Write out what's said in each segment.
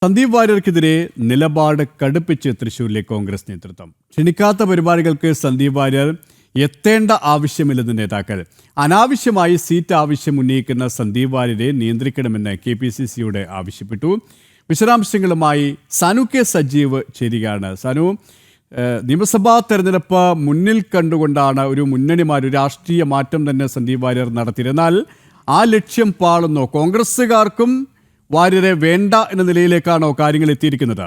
സന്ദീപ് വാര്യർക്കെതിരെ നിലപാട് കടുപ്പിച്ച് തൃശൂരിലെ കോൺഗ്രസ് നേതൃത്വം. ക്ഷണിക്കാത്ത പരിപാടികൾക്ക് സന്ദീപ് വാര്യർ എത്തേണ്ട ആവശ്യമില്ലെന്ന് നേതാക്കൾ. അനാവശ്യമായി സീറ്റ് ആവശ്യം ഉന്നയിക്കുന്ന സന്ദീപ് വാര്യരെ നിയന്ത്രിക്കണമെന്ന് KPCCയോട് ആവശ്യപ്പെട്ടു. വിശദാംശങ്ങളുമായി സനു കെ സജീവ് ചേരുകയാണ്. സനു, നിയമസഭാ തെരഞ്ഞെടുപ്പ് മുന്നിൽ കണ്ടുകൊണ്ടാണ് ഒരു രാഷ്ട്രീയ മാറ്റം തന്നെ സന്ദീപ് വാര്യർ നടത്തിയിരുന്നാൽ ആ ലക്ഷ്യം പാളുന്നോ? കോൺഗ്രസ്സുകാർക്കും വാര്യരെ വേണ്ട എന്ന നിലയിലേക്കാണോ കാര്യങ്ങൾ എത്തിയിരിക്കുന്നത്?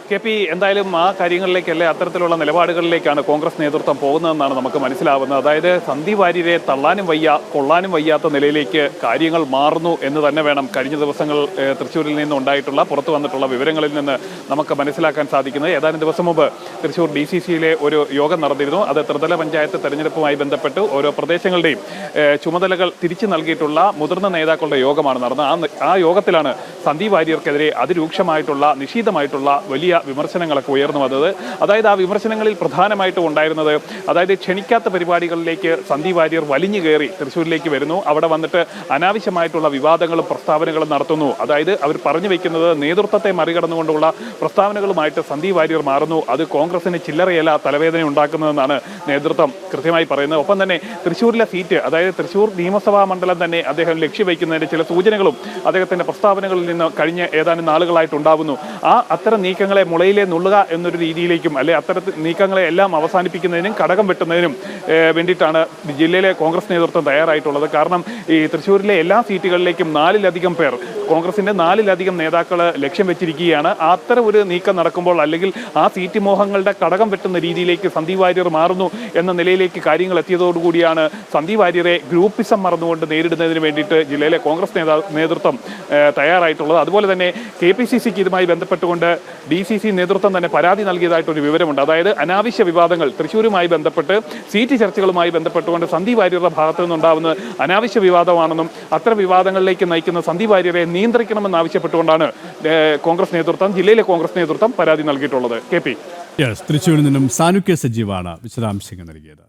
KP, എന്തായാലും ആ കാര്യങ്ങളിലേക്കല്ലേ, അത്തരത്തിലുള്ള നിലപാടുകളിലേക്കാണ് കോൺഗ്രസ് നേതൃത്വം പോകുന്നതെന്നാണ് നമുക്ക് മനസ്സിലാവുന്നത്. അതായത് സന്ദീപ് വാര്യരെ തള്ളാനും വയ്യ കൊള്ളാനും വയ്യാത്ത നിലയിലേക്ക് കാര്യങ്ങൾ മാറുന്നു എന്ന് തന്നെ വേണം കഴിഞ്ഞ ദിവസങ്ങൾ തൃശ്ശൂരിൽ നിന്നുണ്ടായിട്ടുള്ള പുറത്തു വന്നിട്ടുള്ള വിവരങ്ങളിൽ നിന്ന് നമുക്ക് മനസ്സിലാക്കാൻ സാധിക്കുന്നത്. ഏതാനും ദിവസം മുമ്പ് തൃശ്ശൂർ DCCയിലെ ഒരു യോഗം നടന്നിരുന്നു. അത് ത്രിതല പഞ്ചായത്ത് തെരഞ്ഞെടുപ്പുമായി ബന്ധപ്പെട്ട് ഓരോ പ്രദേശങ്ങളുടെയും ചുമതലകൾ തിരിച്ചു നൽകിയിട്ടുള്ള മുതിർന്ന നേതാക്കളുടെ യോഗമാണ് നടന്നത്. ആ യോഗത്തിലാണ് സന്ദീപ് വാര്യർക്കെതിരെ അതിരൂക്ഷമായിട്ടുള്ള നിശീതമായിട്ടുള്ള വലിയ വിമർശനങ്ങളൊക്കെ ഉയർന്നു വന്നത്. അതായത് ആ വിമർശനങ്ങളിൽ പ്രധാനമായിട്ടും ഉണ്ടായിരുന്നത്, അതായത് ക്ഷണിക്കാത്ത പരിപാടികളിലേക്ക് സന്ദീപ് വാര്യർ വലിഞ്ഞു കയറി തൃശ്ശൂരിലേക്ക് വരുന്നു. അവിടെ വന്നിട്ട് അനാവശ്യമായിട്ടുള്ള വിവാദങ്ങളും പ്രസ്താവനകളും നടത്തുന്നു. അതായത് അവർ പറഞ്ഞു വെക്കുന്നത് നേതൃത്വത്തെ മറികടന്നുകൊണ്ടുള്ള പ്രസ്താവനകളുമായിട്ട് സന്ദീപ് വാര്യർ മാറുന്നു. അത് കോൺഗ്രസിന് ചില്ലറയല്ല തലവേദന ഉണ്ടാക്കുന്നതെന്നാണ് നേതൃത്വം കൃത്യമായി പറയുന്നത്. ഒപ്പം തന്നെ തൃശ്ശൂരിലെ സീറ്റ്, അതായത് തൃശ്ശൂർ നിയമസഭാ മണ്ഡലം തന്നെ അദ്ദേഹം ലക്ഷ്യവയ്ക്കുന്നതിൻ്റെ ചില സൂചനകളും അദ്ദേഹത്തിൻ്റെ പ്രസ്താവനകളിൽ നിന്ന് കഴിഞ്ഞ ഏതാനും നാളുകളായിട്ടുണ്ടാകുന്നു. അത്തരം നീക്കങ്ങളെ മുളയിലെ നുള്ളുക എന്നൊരു രീതിയിലേക്കും അത്തരത്തിൽ നീക്കങ്ങളെ എല്ലാം അവസാനിപ്പിക്കുന്നതിനും കടകം വെട്ടുന്നതിനും വേണ്ടിയിട്ടാണ് ജില്ലയിലെ കോൺഗ്രസ് നേതൃത്വം തയ്യാറായിട്ടുള്ളത്. കാരണം ഈ തൃശ്ശൂരിലെ എല്ലാ സീറ്റുകളിലേക്കും 4-ലധികം പേർ, കോൺഗ്രസിൻ്റെ 4-ലധികം നേതാക്കൾ ലക്ഷ്യം വെച്ചിരിക്കുകയാണ്. അത്തരം ഒരു നീക്കം നടക്കുമ്പോൾ, അല്ലെങ്കിൽ ആ സീറ്റ് മോഹങ്ങളുടെ കടകം വെട്ടുന്ന രീതിയിലേക്ക് സന്ദീപ് വാര്യർ മാറുന്നു എന്ന നിലയിലേക്ക് കാര്യങ്ങൾ എത്തിയതോടുകൂടിയാണ് സന്ദീപ് വാര്യരെ ഗ്രൂപ്പിസം മറന്നുകൊണ്ട് നേരിടുന്നതിന് വേണ്ടിയിട്ട് ജില്ലയിലെ കോൺഗ്രസ് നേതൃത്വം തയ്യാറായിട്ടുള്ളത്. അതുപോലെ തന്നെ KPCCക്ക് ഇതുമായി ബന്ധപ്പെട്ടുകൊണ്ട് DCC നേതൃത്വം തന്നെ പരാതി നൽകിയതായിട്ടൊരു വിവരമുണ്ട്. അതായത് അനാവശ്യ വിവാദങ്ങൾ തൃശ്ശൂരുമായി ബന്ധപ്പെട്ട് സീറ്റ് ചർച്ചകളുമായി ബന്ധപ്പെട്ടുകൊണ്ട് സന്ദീപ് വാര്യരുടെ ഭാഗത്തു നിന്നുണ്ടാകുന്നത് അനാവശ്യ വിവാദമാണെന്നും അത്തരം വിവാദങ്ങളിലേക്ക് നയിക്കുന്ന സന്ദീപ് വാര്യരെ നിയന്ത്രിക്കണമെന്ന് ആവശ്യപ്പെട്ടുകൊണ്ടാണ് കോൺഗ്രസ് നേതൃത്വം, ജില്ലയിലെ കോൺഗ്രസ് നേതൃത്വം പരാതി നൽകിയിട്ടുള്ളത്. KP, തൃശ്ശൂരിൽ നിന്നും സനു കെ സജീവാണ് വിശദാംശങ്ങൾ നൽകിയത്.